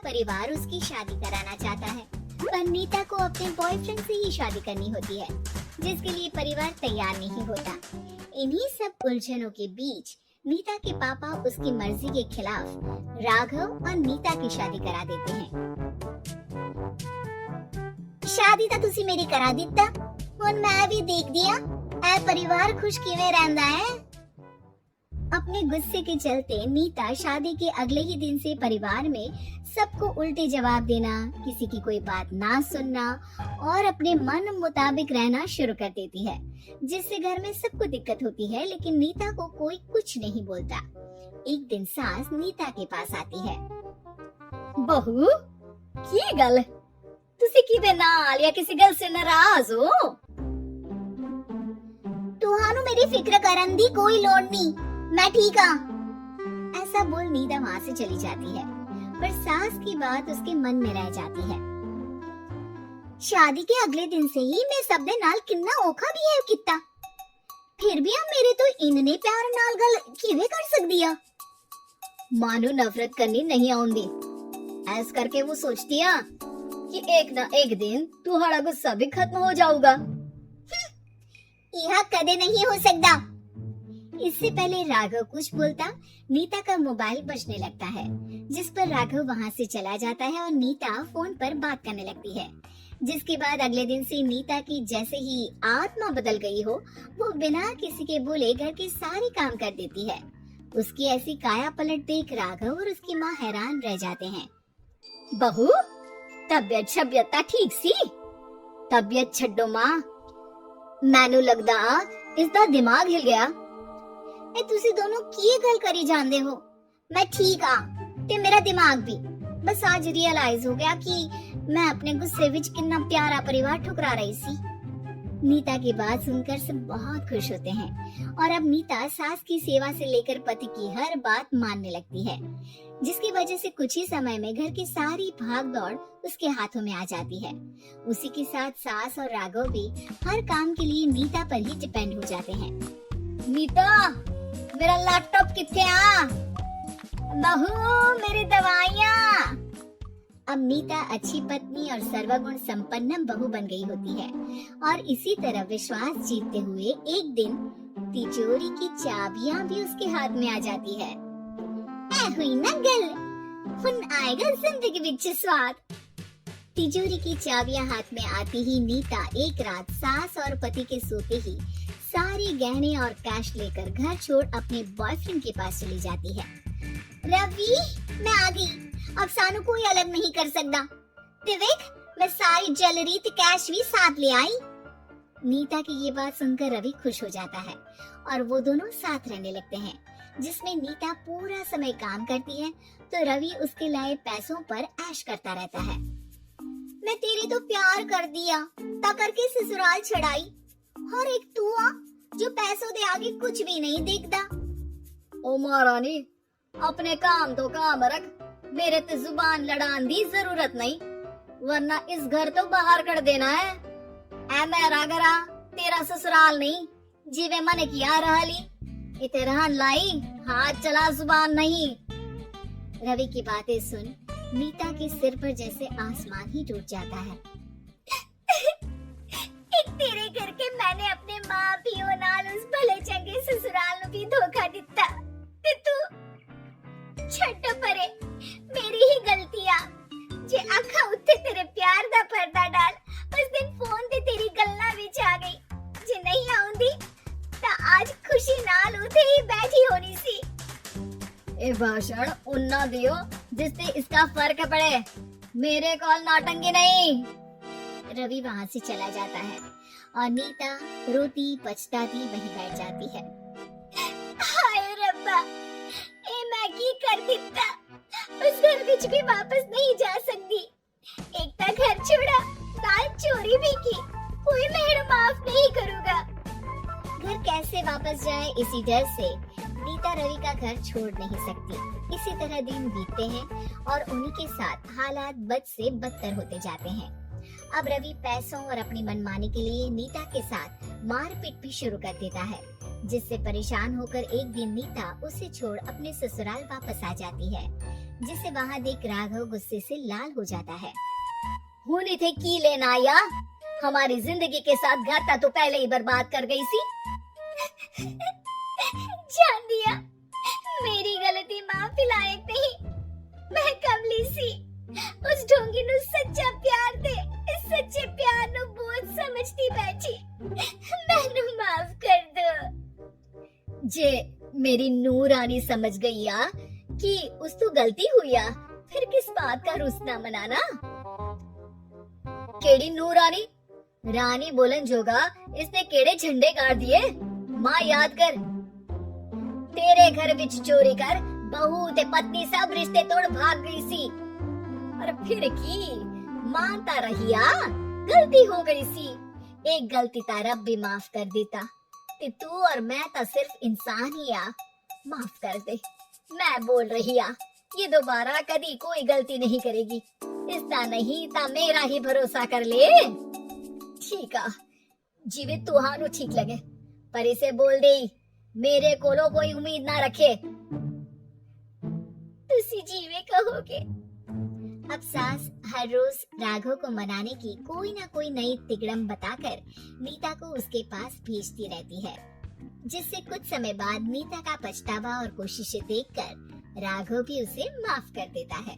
परिवार उसकी शादी कराना चाहता है, पर नीता को अपने बॉयफ्रेंड से ही शादी करनी होती है, जिसके लिए परिवार तैयार नहीं होता। इन्हीं सब उलझनों के बीच नीता के पापा उसकी मर्जी के खिलाफ राघव और नीता की शादी करा देते हैं। शादी तो तुसी मेरी करा दिता, हुण मैं भी देख दिया ऐ परिवार खुश किवें रहंदा है। अपने गुस्से के चलते नीता शादी के अगले ही दिन से परिवार में सबको उल्टे जवाब देना, किसी की कोई बात ना सुनना और अपने मन मुताबिक रहना शुरू कर देती है, जिससे घर में सबको दिक्कत होती है, लेकिन नीता को कोई कुछ नहीं बोलता। एक दिन सास नीता के पास आती है। बहू की गल तुसी किवें नाल या किसी गल से नाराज हो? तुहानू मेरी फिक्र करन दी कोई लोड़ नहीं, मैं ठीक हाँ। ऐसा बोल नीता वहाँ से चली जाती है, पर सास की बात उसके मन में रह जाती है। शादी के अगले दिन से ही मैं सब दे नाल किन्ना औखा बिहेव किता, फिर भी अब मेरे तो इन्ने प्यार नाल गल किवें कर सकदी आ। मानो नफरत करनी नहीं आउंदी, ऐस करके वो सोचती है कि एक ना एक दिन तुम्हारा गुस्सा भी खत्म हो जाऊगा। यह कदे नहीं हो सकता। इससे पहले राघव कुछ बोलता, नीता का मोबाइल बजने लगता है, जिस पर राघव वहाँ से चला जाता है और नीता फोन पर बात करने लगती है। जिसके बाद अगले दिन से नीता की जैसे ही आत्मा बदल गई हो, वो बिना किसी के बोले घर के सारे काम कर देती है। उसकी ऐसी काया पलट देख राघव और उसकी माँ हैरान रह जाते हैं। बहू तबियत शबियत ठीक सी? तबियत छड्डो मां, मैनू लगदा इसदा दिमाग हिल गया। ए तुसी दोनों की गल करी जांदे हो? मैं ठीक हाँ ते मेरा दिमाग भी। बस आज रियलाइज हो गया कि मैं अपने गुस्से विच कितना प्यारा परिवार ठुकरा रही सी। नीता की बात सुनकर सब बहुत खुश होते हैं और अब नीता सास की सेवा से लेकर पति की हर बात मानने लगती है, जिसकी वजह से कुछ ही समय में घर की सारी भाग दौड़ उसके हाथों में आ जाती है। उसी के साथ सास और राघव भी हर काम के लिए नीता पर ही डिपेंड हो जाते हैं। नीता मेरा लैपटॉप किथे आ? बहू मेरी दवाइयाँ। अब नीता अच्छी पत्नी और सर्वगुण संपन्न बहू बन गई होती है और इसी तरह विश्वास जीतते हुए एक दिन तिजोरी की चाबियां भी उसके हाथ में आ जाती है। ऐ हुई ना गल, हुन आएगा जिंदगी विच स्वाद। तिजोरी की चाबियां हाथ में आती ही नीता एक रात सास और पति के सोते ही सारे गहने और कैश लेकर घर छोड़ अपने बॉयफ्रेंड के पास चली जाती है। रवि मैं आ गई, अब सानू कोई अलग नहीं कर सकता। देख मैं सारी ज्वेलरी ते कैश भी साथ ले आई। नीता की ये बात सुनकर रवि खुश हो जाता है और वो दोनों साथ रहने लगते हैं, जिसमें नीता पूरा समय काम करती है तो रवि उसके लाए पैसों पर ऐश करता रहता है। मैं तेरी तो प्यार कर दिया ता करके ससुराल छड़ाई, और एक तू आ जो पैसों दे आगे कुछ भी नहीं देखता। ओ महारानी अपने काम तो काम रख, मेरे ते जुबान लड़ान दी जरूरत नहीं, वरना इस घर तो बाहर कर देना है। ऐ मेरा घरा तेरा ससुराल नहीं, जीवे मन किया रहली इते रहन लाई, हाथ चला जुबान नहीं। रवि की बातें सुन नीता के सिर पर जैसे आसमान ही टूट जाता है। एक तेरे करके मैंने अपने माँ पियो नाल उस भले चंगे ससुराल नु भी धोखा दिता ते तू छड्ड परे, मेरी ही गलती आ जे आखा उत्ते तेरे प्यार दा पर्दा डाल उस दिन फोन ते तेरी गल्ला विच आ गई। जे नहीं आउंदी ता आज खुशी नाल उते ही बैठी होनी सी। ए भाषण उन्ना दियो जिससे इसका फर्क पड़े, मेरे कॉल नौटंकी नहीं। रवि वहाँ से चला जाता है और नीता रोती पछताती वहीं बैठ जाती है। हाय रब्बा, ए मैं की कर दिता, उस घर विच भी वापस नहीं जा सकती। एक ता घर छोड़ा, नाल चोरी भी की, कोई मेरे माफ नहीं करूँगा। घर कैसे वापस जाए इसी डर से नीता रवि का घर छोड़ नहीं सकती। इसी तरह दिन बीतते हैं और उन्हीं के साथ हालात बद से बदतर होते जाते हैं। अब रवि पैसों और अपनी मनमानी के लिए नीता के साथ मारपीट भी शुरू कर देता है, जिससे परेशान होकर एक दिन नीता उसे छोड़ अपने ससुराल वापस आ जाती है। जिसे वहाँ देख राघव गुस्से से लाल हो जाता है। हुनी थे की लेना या हमारी जिंदगी के साथ घाटा तो पहले ही बर्बाद कर गई सी। जान दिया, मेरी गलती माफी लायक नहीं। मैं कमली सी उस ढोंगी नु सच्चा प्यार दे, इस सच्चे प्यार नु बोझ समझती बैठी। मैनू माफ कर दो। जे मेरी नूरानी समझ गई या कि उस तो गलती हुई या, फिर किस बात का रुसना मनाना। केड़ी नूरानी? रानी बोलन जोगा इसने केड़े झंडे गाड़ दिए। माँ याद कर, तेरे घर विच चोरी कर बहू ते पत्नी सब रिश्ते तोड़ भाग गई सी। और फिर की मानता रहिया, गलती हो गई सी। एक गलती ता रब भी माफ कर देता, ते तू और मैं ता सिर्फ इंसान ही आ। माफ कर दे, मैं बोल रही आ, ये दोबारा कभी कोई गलती नहीं करेगी। इसका नहीं ता मेरा ही भरोसा कर ले। ठीक आ, जिवे तुहानू ठीक लगे, पर इसे बोल दे मेरे कोलो कोई उम्मीद ना रखे। तुसी जीवे कहोगे। अब सास हर रोज राघव को मनाने की कोई ना कोई नई तिकड़म बताकर नीता को उसके पास भेजती रहती है, जिससे कुछ समय बाद नीता का पछतावा और कोशिशें देखकर राघव भी उसे माफ कर देता है।